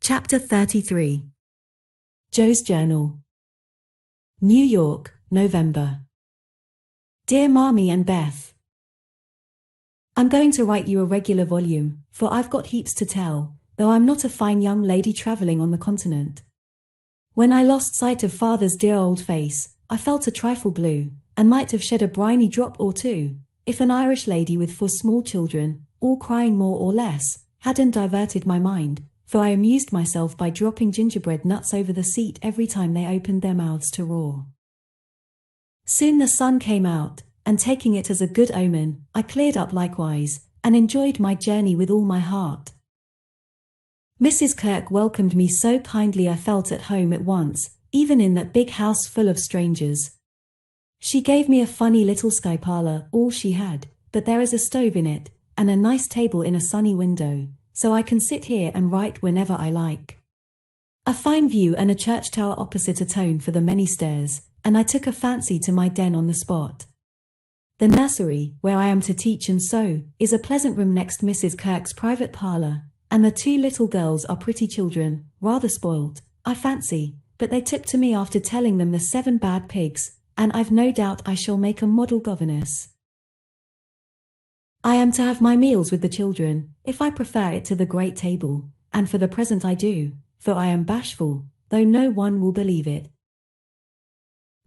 Chapter 33. Joe's Journal. New York, November. Dear Mommy and Beth, I'm going to write you a regular volume, for I've got heaps to tell, though I'm not a fine young lady traveling on the continent. When I lost sight of Father's dear old face, I felt a trifle blue, and might have shed a briny drop or two, if an Irish lady with 4 small children, all crying more or less, hadn't diverted my mind, for I amused myself by dropping gingerbread nuts over the seat every time they opened their mouths to roar. Soon the sun came out, and taking it as a good omen, I cleared up likewise, and enjoyed my journey with all my heart. Mrs. Kirk welcomed me so kindly I felt at home at once, even in that big house full of strangers. She gave me a funny little sky parlor, all she had, but there is a stove in it, and a nice table in a sunny window, so I can sit here and write whenever I like. A fine view and a church tower opposite atone for the many stairs, and I took a fancy to my den on the spot. The nursery, where I am to teach and sew, is a pleasant room next Mrs. Kirk's private parlor, and the 2 little girls are pretty children, rather spoilt, I fancy, but they took to me after telling them the 7 bad pigs, and I've no doubt I shall make a model governess. I am to have my meals with the children, if I prefer it to the great table, and for the present I do, for I am bashful, though no one will believe it.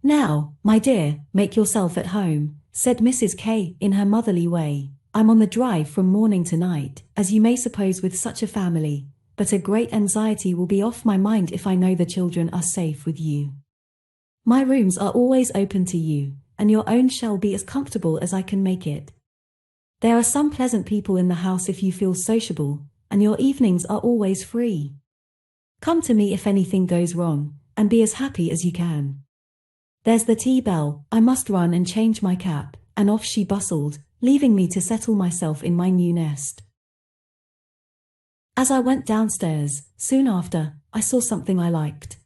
Now, my dear, make yourself at home, said Mrs. K in her motherly way. I'm on the drive from morning to night, as you may suppose with such a family, but a great anxiety will be off my mind if I know the children are safe with you. My rooms are always open to you, and your own shall be as comfortable as I can make it. There are some pleasant people in the house if you feel sociable, and your evenings are always free. Come to me if anything goes wrong, and be as happy as you can. There's the tea bell, I must run and change my cap, and off she bustled, leaving me to settle myself in my new nest. As I went downstairs, soon after, I saw something I liked.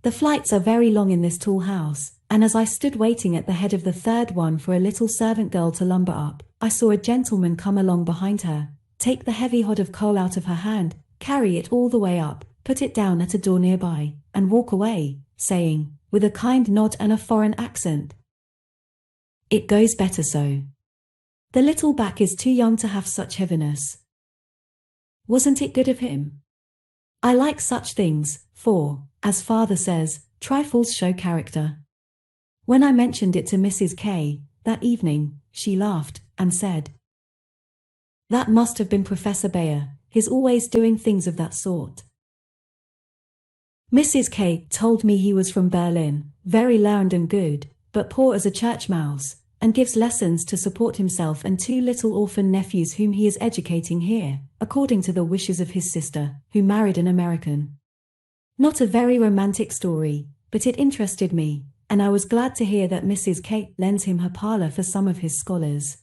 The flights are very long in this tall house, and as I stood waiting at the head of the 3rd one for a little servant girl to lumber up, I saw a gentleman come along behind her, take the heavy hod of coal out of her hand, carry it all the way up, put it down at a door nearby, and walk away, saying, with a kind nod and a foreign accent, "It goes better so. The little back is too young to have such heaviness." Wasn't it good of him? I like such things, for, as Father says, trifles show character. When I mentioned it to Mrs. K that evening, she laughed, and said, "That must have been Professor Bayer, he's always doing things of that sort." Mrs. K told me he was from Berlin, very learned and good, but poor as a church mouse, and gives lessons to support himself and 2 little orphan nephews whom he is educating here, according to the wishes of his sister, who married an American. Not a very romantic story, but it interested me, and I was glad to hear that Mrs. K lends him her parlor for some of his scholars.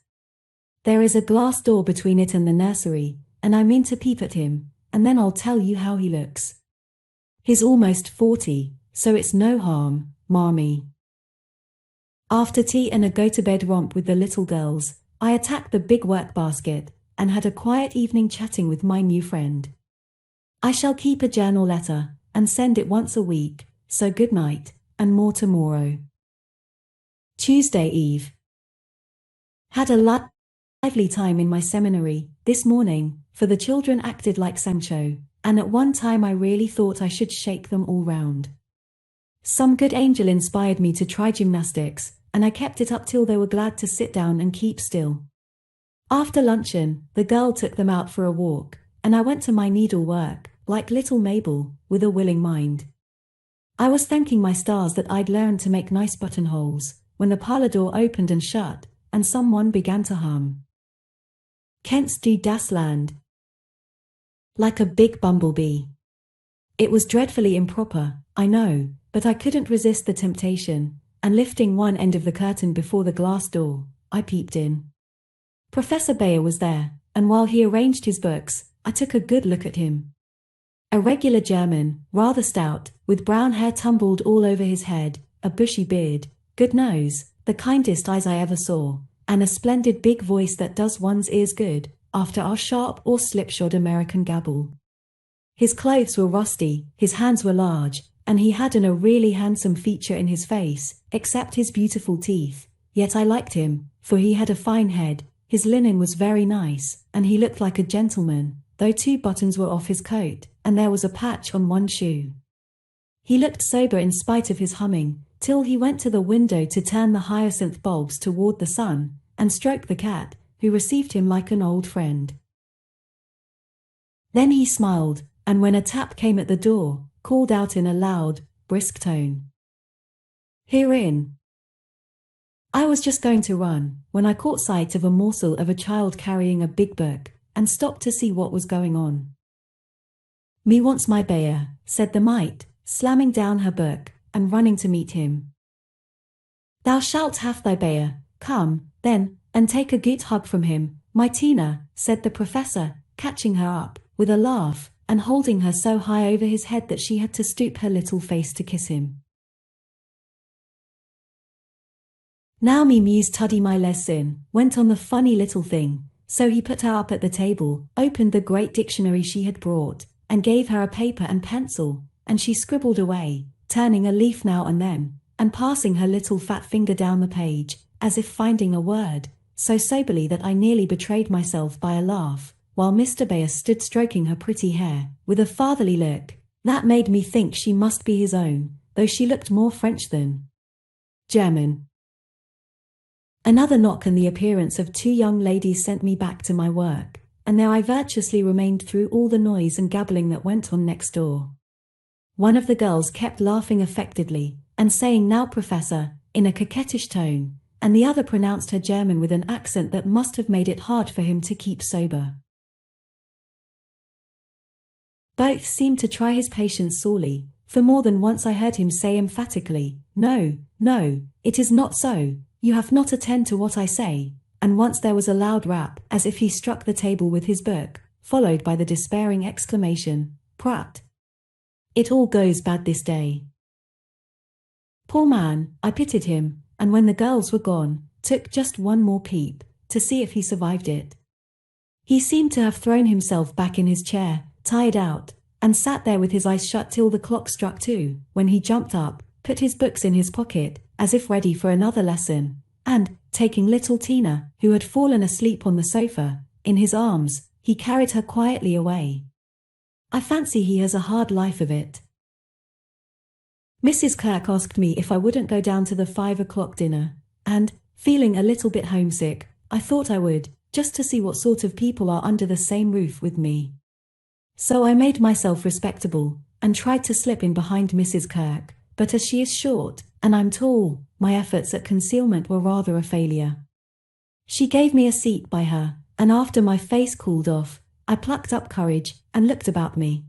There is a glass door between it and the nursery, and I mean to peep at him, and then I'll tell you how he looks. He's almost 40, so it's no harm, Mommy. After tea and a go-to-bed romp with the little girls, I attacked the big work basket, and had a quiet evening chatting with my new friend. I shall keep a journal letter, and send it once a week, so good night, and more tomorrow. Tuesday Eve. Had a lively time in my seminary this morning, for the children acted like Sancho, and at one time I really thought I should shake them all round. Some good angel inspired me to try gymnastics, and I kept it up till they were glad to sit down and keep still. After luncheon, the girl took them out for a walk, and I went to my needlework, like little Mabel, with a willing mind. I was thanking my stars that I'd learned to make nice buttonholes, when the parlor door opened and shut, and someone began to hum. "Kennst du das Land?" Like a big bumblebee. It was dreadfully improper, I know, but I couldn't resist the temptation, and lifting one end of the curtain before the glass door, I peeped in. Professor Bayer was there, and while he arranged his books, I took a good look at him. A regular German, rather stout, with brown hair tumbled all over his head, a bushy beard, good nose, the kindest eyes I ever saw, and a splendid big voice that does one's ears good, after our sharp or slipshod American gabble. His clothes were rusty, his hands were large, and he hadn't a really handsome feature in his face, except his beautiful teeth. Yet I liked him, for he had a fine head, his linen was very nice, and he looked like a gentleman, though 2 buttons were off his coat, and there was a patch on one shoe. He looked sober in spite of his humming, till he went to the window to turn the hyacinth bulbs toward the sun, and stroke the cat, who received him like an old friend. Then he smiled, and when a tap came at the door, called out in a loud, brisk tone, "Herein." I was just going to run, when I caught sight of a morsel of a child carrying a big book, and stopped to see what was going on. "Me wants my bear," said the mite, slamming down her book, and running to meet him. "Thou shalt have thy bear, come, then, and take a good hug from him, my Tina," said the professor, catching her up, with a laugh, and holding her so high over his head that she had to stoop her little face to kiss him. "Now me muse tuddy my lesson," went on the funny little thing, so he put her up at the table, opened the great dictionary she had brought, and gave her a paper and pencil, and she scribbled away, turning a leaf now and then, and passing her little fat finger down the page, as if finding a word, so soberly that I nearly betrayed myself by a laugh, while Mr. Bayer stood stroking her pretty hair, with a fatherly look, that made me think she must be his own, though she looked more French than German. Another knock and the appearance of 2 young ladies sent me back to my work, and there I virtuously remained through all the noise and gabbling that went on next door. One of the girls kept laughing affectedly, and saying "Now, Professor," in a coquettish tone, and the other pronounced her German with an accent that must have made it hard for him to keep sober. Both seemed to try his patience sorely, for more than once I heard him say emphatically, "No, no, it is not so, you have not attend to what I say," and once there was a loud rap, as if he struck the table with his book, followed by the despairing exclamation, "Prat! It all goes bad this day." Poor man, I pitied him, and when the girls were gone, took just one more peep, to see if he survived it. He seemed to have thrown himself back in his chair, tired out, and sat there with his eyes shut till the clock struck 2, when he jumped up, put his books in his pocket, as if ready for another lesson, and, taking little Tina, who had fallen asleep on the sofa, in his arms, he carried her quietly away. I fancy he has a hard life of it. Mrs. Kirk asked me if I wouldn't go down to the 5 o'clock dinner, and, feeling a little bit homesick, I thought I would, just to see what sort of people are under the same roof with me. So I made myself respectable, and tried to slip in behind Mrs. Kirk, but as she is short, and I'm tall, my efforts at concealment were rather a failure. She gave me a seat by her, and after my face cooled off, I plucked up courage, and looked about me.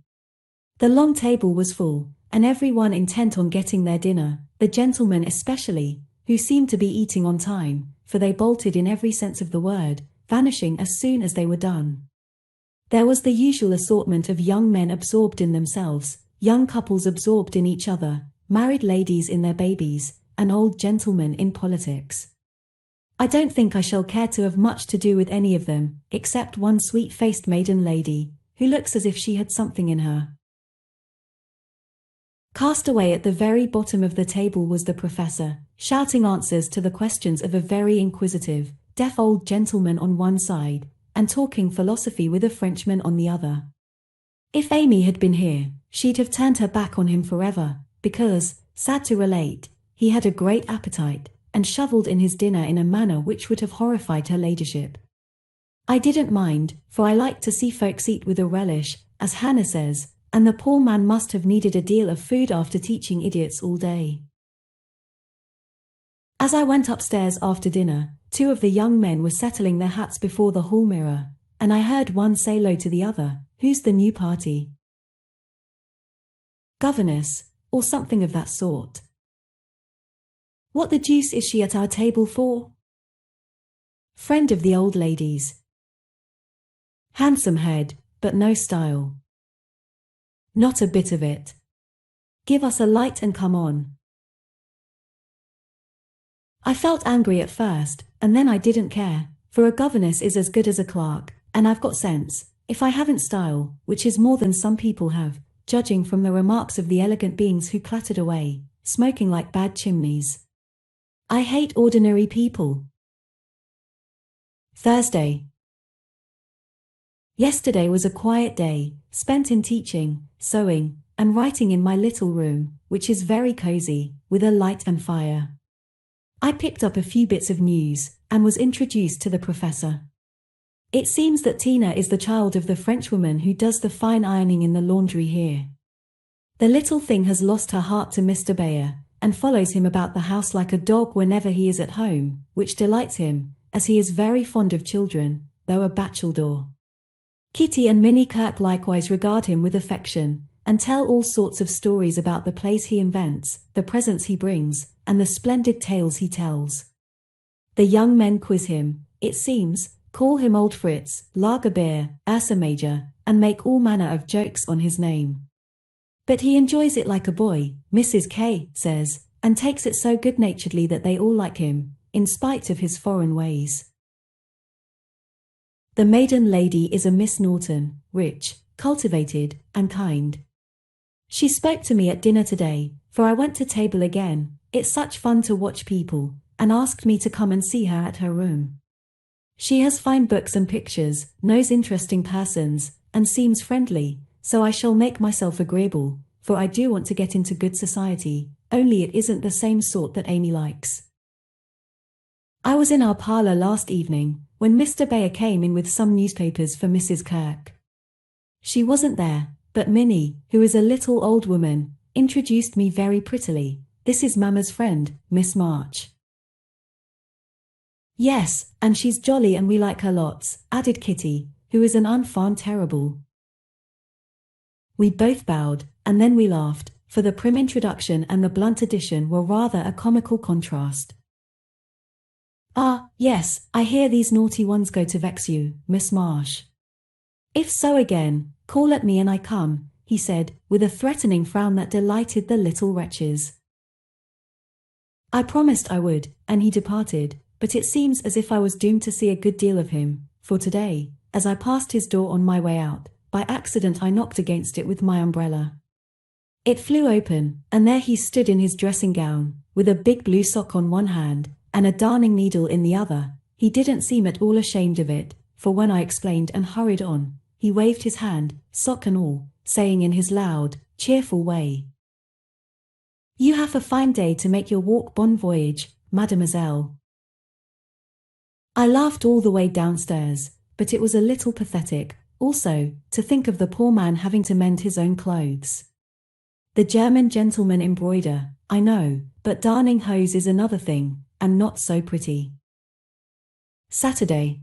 The long table was full, and everyone intent on getting their dinner, the gentlemen especially, who seemed to be eating on time, for they bolted in every sense of the word, vanishing as soon as they were done. There was the usual assortment of young men absorbed in themselves, young couples absorbed in each other, married ladies in their babies, and old gentlemen in politics. I don't think I shall care to have much to do with any of them, except one sweet-faced maiden lady, who looks as if she had something in her. Cast away at the very bottom of the table was the professor, shouting answers to the questions of a very inquisitive, deaf old gentleman on one side, and talking philosophy with a Frenchman on the other. If Amy had been here, she'd have turned her back on him forever, because, sad to relate, he had a great appetite, and shovelled in his dinner in a manner which would have horrified her ladyship. I didn't mind, for I like to see folks eat with a relish, as Hannah says, and the poor man must have needed a deal of food after teaching idiots all day. As I went upstairs after dinner, 2 of the young men were settling their hats before the hall mirror, and I heard one say low to the other, "Who's the new party? Governess, or something of that sort. What the deuce is she at our table for? Friend of the old lady's. Handsome head, but no style. Not a bit of it. Give us a light and come on." I felt angry at first, and then I didn't care, for a governess is as good as a clerk, and I've got sense, if I haven't style, which is more than some people have, judging from the remarks of the elegant beings who clattered away, smoking like bad chimneys. I hate ordinary people. Thursday. Yesterday was a quiet day, spent in teaching, sewing, and writing in my little room, which is very cozy, with a light and fire. I picked up a few bits of news, and was introduced to the professor. It seems that Tina is the child of the Frenchwoman who does the fine ironing in the laundry here. The little thing has lost her heart to Mr. Bayer, and follows him about the house like a dog whenever he is at home, which delights him, as he is very fond of children, though a bachelor. Kitty and Minnie Kirk likewise regard him with affection, and tell all sorts of stories about the plays he invents, the presents he brings, and the splendid tales he tells. The young men quiz him, it seems, call him Old Fritz, Lagerbeer, Ursa Major, and make all manner of jokes on his name. But he enjoys it like a boy, Mrs. K says, and takes it so good-naturedly that they all like him, in spite of his foreign ways. The maiden lady is a Miss Norton, rich, cultivated, and kind. She spoke to me at dinner today, for I went to table again, it's such fun to watch people, and asked me to come and see her at her room. She has fine books and pictures, knows interesting persons, and seems friendly, so I shall make myself agreeable, for I do want to get into good society, only it isn't the same sort that Amy likes. I was in our parlour last evening, when Mr. Bayer came in with some newspapers for Mrs. Kirk. She wasn't there, but Minnie, who is a little old woman, introduced me very prettily. This is Mamma's friend, Miss March. Yes, and she's jolly and we like her lots, added Kitty, who is an enfant terrible. We both bowed, and then we laughed, for the prim introduction and the blunt addition were rather a comical contrast. Ah, yes, I hear these naughty ones go to vex you, Miss Marsh. If so again, call at me and I come, he said, with a threatening frown that delighted the little wretches. I promised I would, and he departed, but it seems as if I was doomed to see a good deal of him, for today, as I passed his door on my way out, by accident I knocked against it with my umbrella. It flew open, and there he stood in his dressing gown, with a big blue sock on one hand, and a darning needle in the other. He didn't seem at all ashamed of it, for when I explained and hurried on, he waved his hand, sock and all, saying in his loud, cheerful way, "You have a fine day to make your walk. Bon voyage, mademoiselle." I laughed all the way downstairs, but it was a little pathetic, also, to think of the poor man having to mend his own clothes. The German gentlemen embroider, I know, but darning hose is another thing, and not so pretty. Saturday.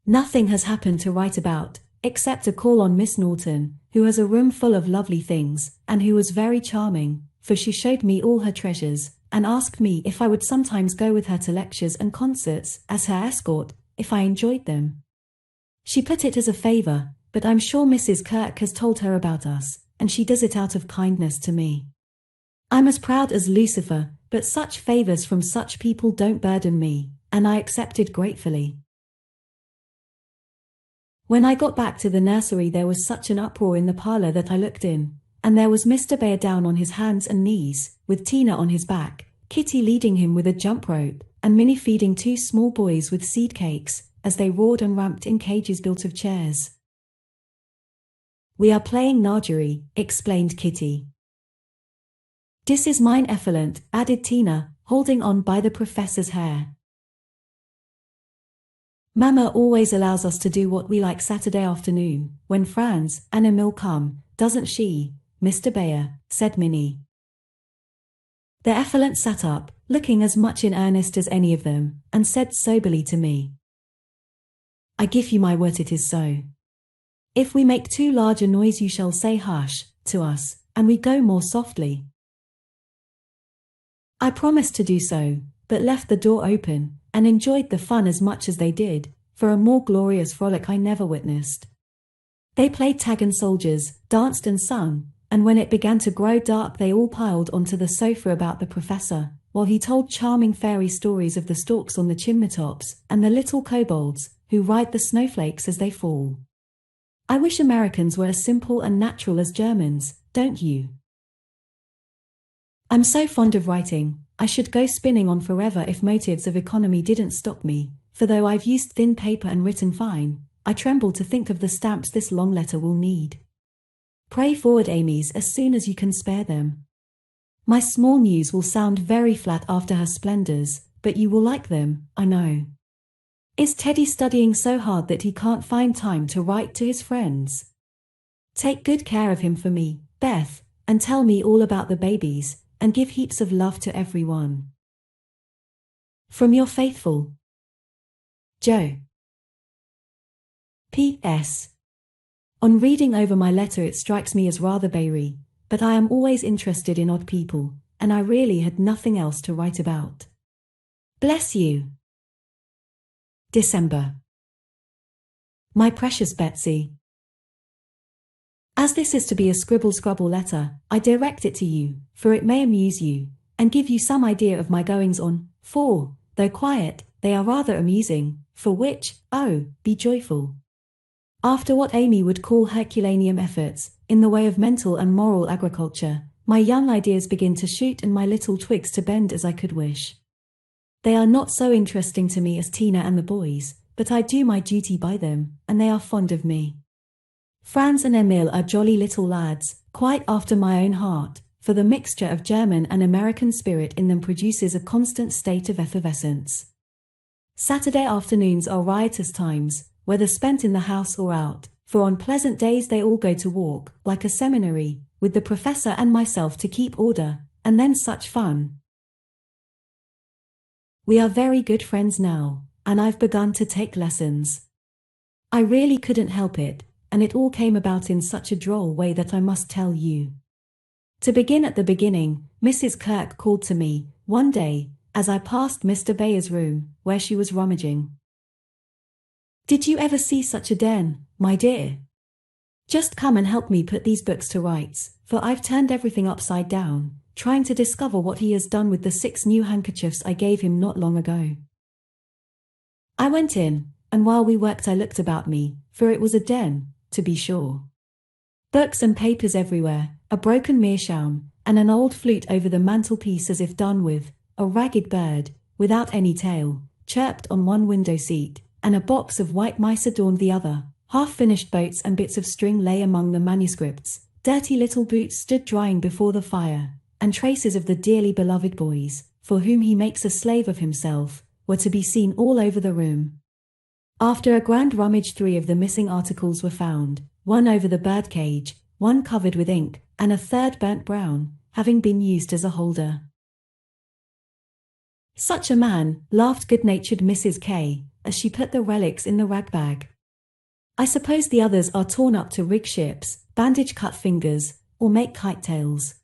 Nothing has happened to write about, except a call on Miss Norton, who has a room full of lovely things, and who was very charming, for she showed me all her treasures, and asked me if I would sometimes go with her to lectures and concerts, as her escort, if I enjoyed them. She put it as a favor, but I'm sure Mrs. Kirk has told her about us, and she does it out of kindness to me. I'm as proud as Lucifer, but such favors from such people don't burden me, and I accepted gratefully. When I got back to the nursery there was such an uproar in the parlour that I looked in, and there was Mr. Bayer down on his hands and knees, with Tina on his back, Kitty leading him with a jump rope, and Minnie feeding two small boys with seed cakes, as they roared and ramped in cages built of chairs. "We are playing Nargery," explained Kitty. "This is mine effluent," added Tina, holding on by the professor's hair. "Mama always allows us to do what we like Saturday afternoon, when Franz and Emil come, doesn't she, Mr. Bayer?" said Minnie. The effluent sat up, looking as much in earnest as any of them, and said soberly to me, "I give you my word it is so. If we make too large a noise you shall say hush to us, and we go more softly." I promised to do so, but left the door open, and enjoyed the fun as much as they did, for a more glorious frolic I never witnessed. They played tag and soldiers, danced and sung, and when it began to grow dark they all piled onto the sofa about the professor, while he told charming fairy stories of the storks on the chimney-tops and the little kobolds who ride the snowflakes as they fall. I wish Americans were as simple and natural as Germans, don't you? I'm so fond of writing, I should go spinning on forever if motives of economy didn't stop me, for though I've used thin paper and written fine, I tremble to think of the stamps this long letter will need. Pray forward Amy's as soon as you can spare them. My small news will sound very flat after her splendors, but you will like them, I know. Is Teddy studying so hard that he can't find time to write to his friends? Take good care of him for me, Beth, and tell me all about the babies, and give heaps of love to everyone. From your faithful Joe. P.S. On reading over my letter it strikes me as rather baery, but I am always interested in odd people, and I really had nothing else to write about. Bless you. December. My precious Betsy. As this is to be a scribble-scrabble letter, I direct it to you, for it may amuse you, and give you some idea of my goings-on, for, though quiet, they are rather amusing, for which, oh, be joyful. After what Amy would call Herculaneum efforts, in the way of mental and moral agriculture, my young ideas begin to shoot and my little twigs to bend as I could wish. They are not so interesting to me as Tina and the boys, but I do my duty by them, and they are fond of me. Franz and Emil are jolly little lads, quite after my own heart, for the mixture of German and American spirit in them produces a constant state of effervescence. Saturday afternoons are riotous times, whether spent in the house or out, for on pleasant days they all go to walk, like a seminary, with the professor and myself to keep order, and then such fun. We are very good friends now, and I've begun to take lessons. I really couldn't help it, and it all came about in such a droll way that I must tell you. To begin at the beginning, Mrs. Kirk called to me, one day, as I passed Mr. Bayer's room, where she was rummaging. Did you ever see such a den, my dear? Just come and help me put these books to rights, for I've turned everything upside down, trying to discover what he has done with the 6 new handkerchiefs I gave him not long ago. I went in, and while we worked I looked about me, for it was a den, to be sure. Books and papers everywhere, a broken meerschaum, and an old flute over the mantelpiece as if done with, a ragged bird, without any tail, chirped on one window seat, and a box of white mice adorned the other. Half-finished boats and bits of string lay among the manuscripts, dirty little boots stood drying before the fire, and traces of the dearly beloved boys, for whom he makes a slave of himself, were to be seen all over the room. After a grand rummage 3 of the missing articles were found, one over the birdcage, one covered with ink, and a third burnt brown, having been used as a holder. Such a man, laughed good-natured Mrs. K, as she put the relics in the rag-bag. I suppose the others are torn up to rig ships, bandage cut fingers, or make kite-tails.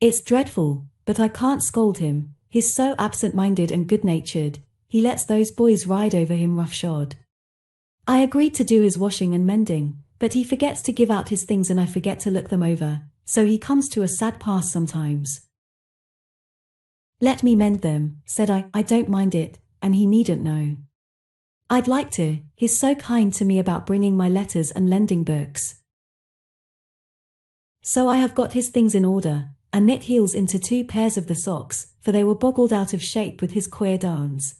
It's dreadful, but I can't scold him, he's so absent-minded and good-natured, he lets those boys ride over him roughshod. I agreed to do his washing and mending, but he forgets to give out his things and I forget to look them over, so he comes to a sad pass sometimes. Let me mend them, said I don't mind it, and he needn't know. I'd like to, he's so kind to me about bringing my letters and lending books. So I have got his things in order, and knit heels into 2 pairs of the socks, for they were boggled out of shape with his queer dance.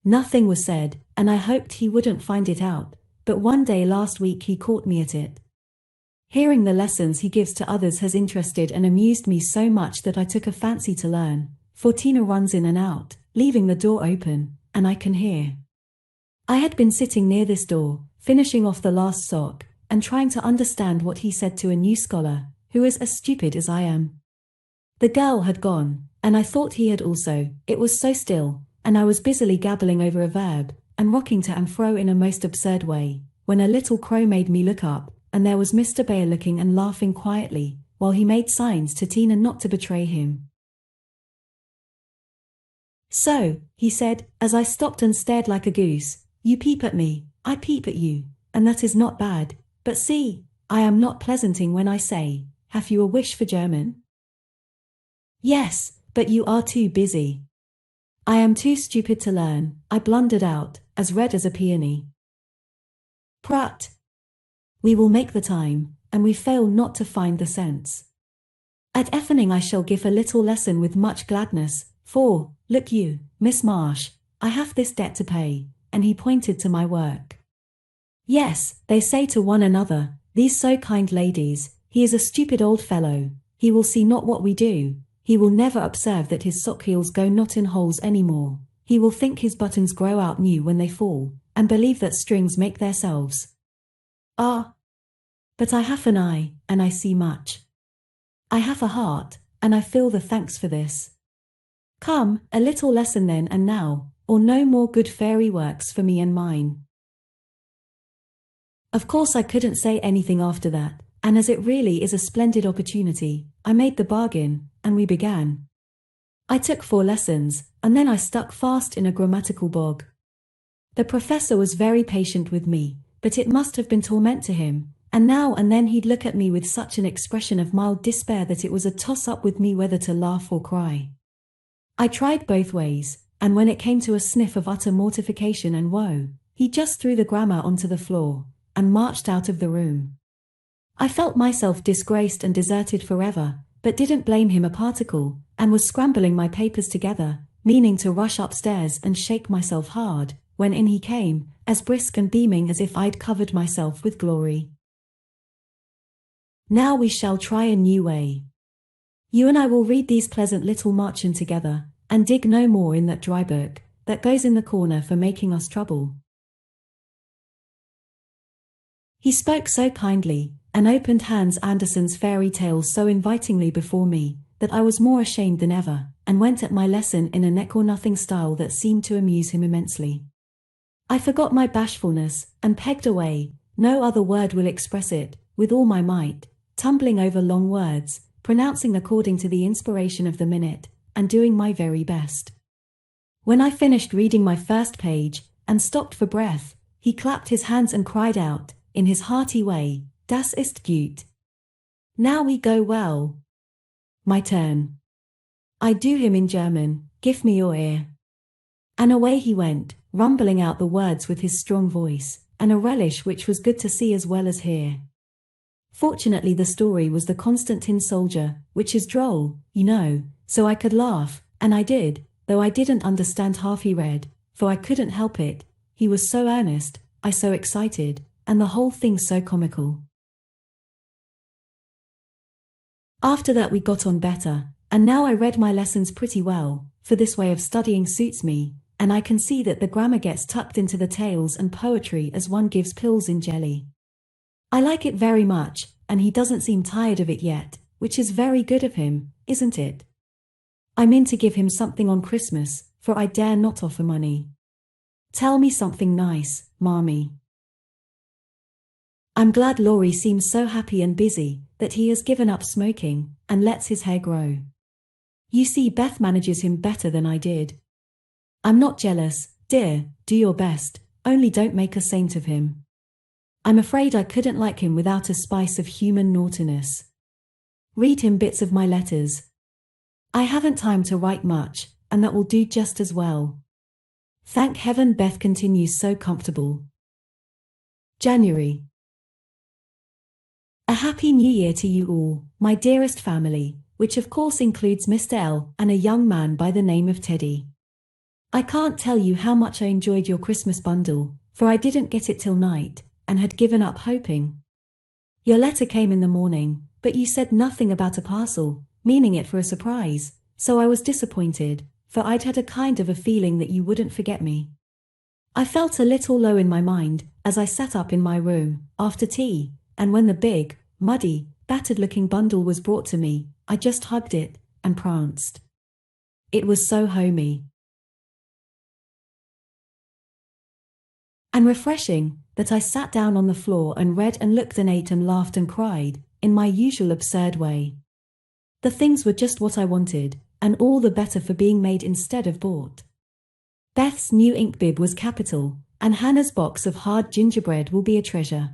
Nothing was said, and I hoped he wouldn't find it out, but one day last week he caught me at it. Hearing the lessons he gives to others has interested and amused me so much that I took a fancy to learn, for Tina runs in and out, leaving the door open, and I can hear. I had been sitting near this door, finishing off the last sock, and trying to understand what he said to a new scholar, who is as stupid as I am. The girl had gone, and I thought he had also, it was so still, and I was busily gabbling over a verb, and rocking to and fro in a most absurd way, when a little crow made me look up, and there was Mr. Bayer looking and laughing quietly, while he made signs to Tina not to betray him. So, he said, as I stopped and stared like a goose, you peep at me, I peep at you, and that is not bad, but see, I am not pleasanting when I say, have you a wish for German? Yes, But you are too busy. I am too stupid to learn, I blundered out, as red as a peony. Prut. We will make the time, and we fail not to find the sense. At evening I shall give a little lesson with much gladness, for, look you, Miss Marsh, I have this debt to pay, and he pointed to my work. Yes, they say to one another, these so kind ladies, he is a stupid old fellow, he will see not what we do, he will never observe that his sock heels go not in holes any more, he will think his buttons grow out new when they fall, and believe that strings make theirselves. Ah! But I have an eye, and I see much. I have a heart, and I feel the thanks for this. Come, a little lesson then and now, or no more good fairy works for me and mine. Of course I couldn't say anything after that, and as it really is a splendid opportunity, I made the bargain, and we began. I took 4 lessons, and then I stuck fast in a grammatical bog. The professor was very patient with me, but it must have been torment to him, and now and then he'd look at me with such an expression of mild despair that it was a toss-up with me whether to laugh or cry. I tried both ways, and when it came to a sniff of utter mortification and woe, he just threw the grammar onto the floor, and marched out of the room. I felt myself disgraced and deserted forever, but didn't blame him a particle, and was scrambling my papers together, meaning to rush upstairs and shake myself hard, when in he came, as brisk and beaming as if I'd covered myself with glory. Now we shall try a new way. You and I will read these pleasant little Marchen together, and dig no more in that dry book, that goes in the corner for making us trouble. He spoke so kindly, and opened Hans Andersen's fairy tales so invitingly before me, that I was more ashamed than ever, and went at my lesson in a neck-or-nothing style that seemed to amuse him immensely. I forgot my bashfulness, and pegged away, no other word will express it, with all my might, tumbling over long words, pronouncing according to the inspiration of the minute, and doing my very best. When I finished reading my first page, and stopped for breath, he clapped his hands and cried out, in his hearty way, Das ist gut. Now we go well. My turn. I do him in German, give me your ear. And away he went, rumbling out the words with his strong voice, and a relish which was good to see as well as hear. Fortunately the story was the Constant Tin Soldier, which is droll, you know, so I could laugh, and I did, though I didn't understand half he read, for I couldn't help it, he was so earnest, I so excited, and the whole thing so comical. After that we got on better, and now I read my lessons pretty well, for this way of studying suits me, and I can see that the grammar gets tucked into the tales and poetry as one gives pills in jelly. I like it very much, and he doesn't seem tired of it yet, which is very good of him, isn't it? I mean to give him something on Christmas, for I dare not offer money. Tell me something nice, Marmee. I'm glad Laurie seems so happy and busy, that he has given up smoking, and lets his hair grow. You see, Beth manages him better than I did. I'm not jealous, dear, do your best, only don't make a saint of him. I'm afraid I couldn't like him without a spice of human naughtiness. Read him bits of my letters. I haven't time to write much, and that will do just as well. Thank heaven Beth continues so comfortable. January. A happy new year to you all, my dearest family, which of course includes Mr. L and a young man by the name of Teddy. I can't tell you how much I enjoyed your Christmas bundle, for I didn't get it till night, and had given up hoping. Your letter came in the morning, but you said nothing about a parcel, meaning it for a surprise, so I was disappointed, for I'd had a kind of a feeling that you wouldn't forget me. I felt a little low in my mind, as I sat up in my room, after tea, and when the big, muddy, battered-looking bundle was brought to me, I just hugged it, and pranced. It was so homey and refreshing, that I sat down on the floor and read and looked and ate and laughed and cried, in my usual absurd way. The things were just what I wanted, and all the better for being made instead of bought. Beth's new ink bib was capital, and Hannah's box of hard gingerbread will be a treasure.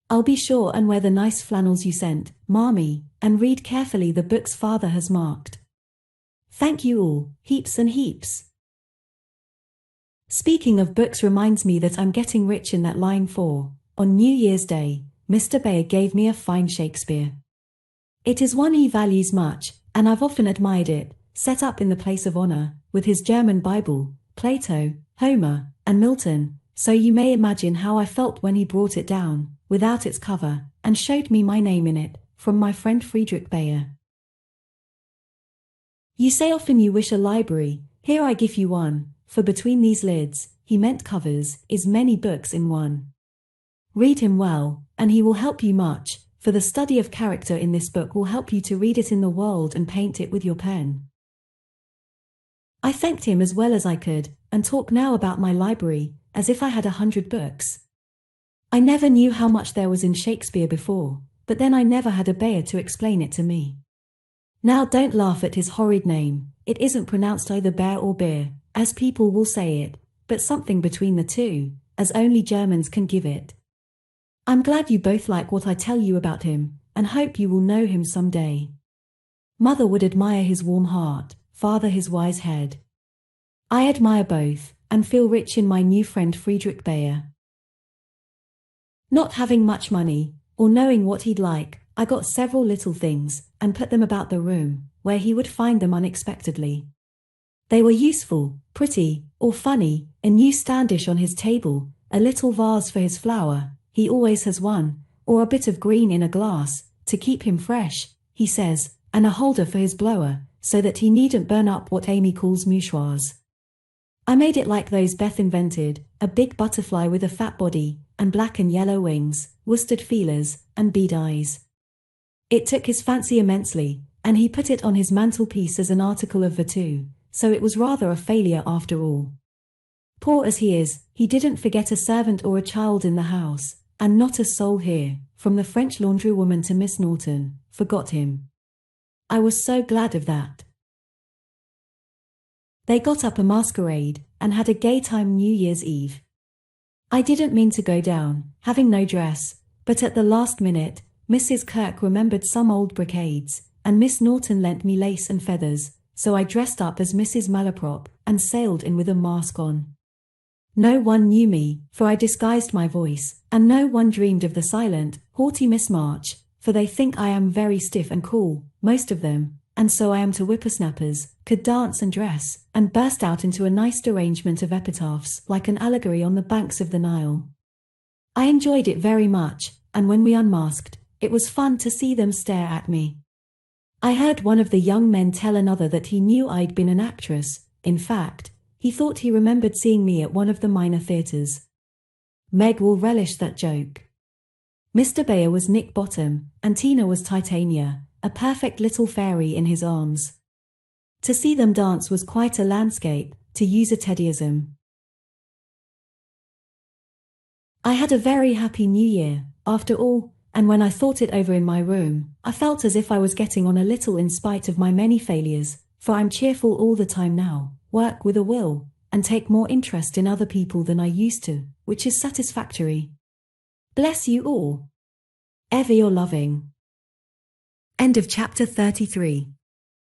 I'll be sure and wear the nice flannels you sent, Marmee, and read carefully the books Father has marked. Thank you all, heaps and heaps. Speaking of books reminds me that I'm getting rich in that line for, on New Year's Day, Mr. Bayer gave me a fine Shakespeare. It is one he values much, and I've often admired it, set up in the place of honor, with his German Bible, Plato, Homer, and Milton, so you may imagine how I felt when he brought it down, without its cover, and showed me my name in it, from my friend Friedrich Bayer. You say often you wish a library, here I give you one, for between these lids, he meant covers, is many books in one. Read him well, and he will help you much, for the study of character in this book will help you to read it in the world and paint it with your pen. I thanked him as well as I could, and talked now about my library, as if I had 100 books. I never knew how much there was in Shakespeare before, but then I never had a Bayer to explain it to me. Now don't laugh at his horrid name, it isn't pronounced either bear or beer, as people will say it, but something between the two, as only Germans can give it. I'm glad you both like what I tell you about him, and hope you will know him someday. Mother would admire his warm heart, father his wise head. I admire both, and feel rich in my new friend Friedrich Bayer. Not having much money, or knowing what he'd like, I got several little things, and put them about the room, where he would find them unexpectedly. They were useful, pretty, or funny, a new standish on his table, a little vase for his flower, he always has one, or a bit of green in a glass, to keep him fresh, he says, and a holder for his blower, so that he needn't burn up what Amy calls mouchoirs. I made it like those Beth invented, a big butterfly with a fat body, and black and yellow wings, worsted feelers, and bead eyes. It took his fancy immensely, and he put it on his mantelpiece as an article of virtu, so it was rather a failure after all. Poor as he is, he didn't forget a servant or a child in the house, and not a soul here, from the French laundrywoman to Miss Norton, forgot him. I was so glad of that. They got up a masquerade, and had a gay time New Year's Eve. I didn't mean to go down, having no dress, but at the last minute, Mrs. Kirk remembered some old brocades, and Miss Norton lent me lace and feathers, so I dressed up as Mrs. Malaprop, and sailed in with a mask on. No one knew me, for I disguised my voice, and no one dreamed of the silent, haughty Miss March, for they think I am very stiff and cool, most of them, and so I am to whippersnappers, could dance and dress, and burst out into a nice derangement of epitaphs like an allegory on the banks of the Nile. I enjoyed it very much, and when we unmasked, it was fun to see them stare at me. I heard one of the young men tell another that he knew I'd been an actress, in fact, he thought he remembered seeing me at one of the minor theatres. Meg will relish that joke. Mr. Bayer was Nick Bottom, and Tina was Titania, a perfect little fairy in his arms. To see them dance was quite a landscape, to use a Teddyism. I had a very happy New Year, after all, and when I thought it over in my room, I felt as if I was getting on a little in spite of my many failures, for I'm cheerful all the time now, work with a will, and take more interest in other people than I used to, which is satisfactory. Bless you all. Ever your loving. End of chapter 33.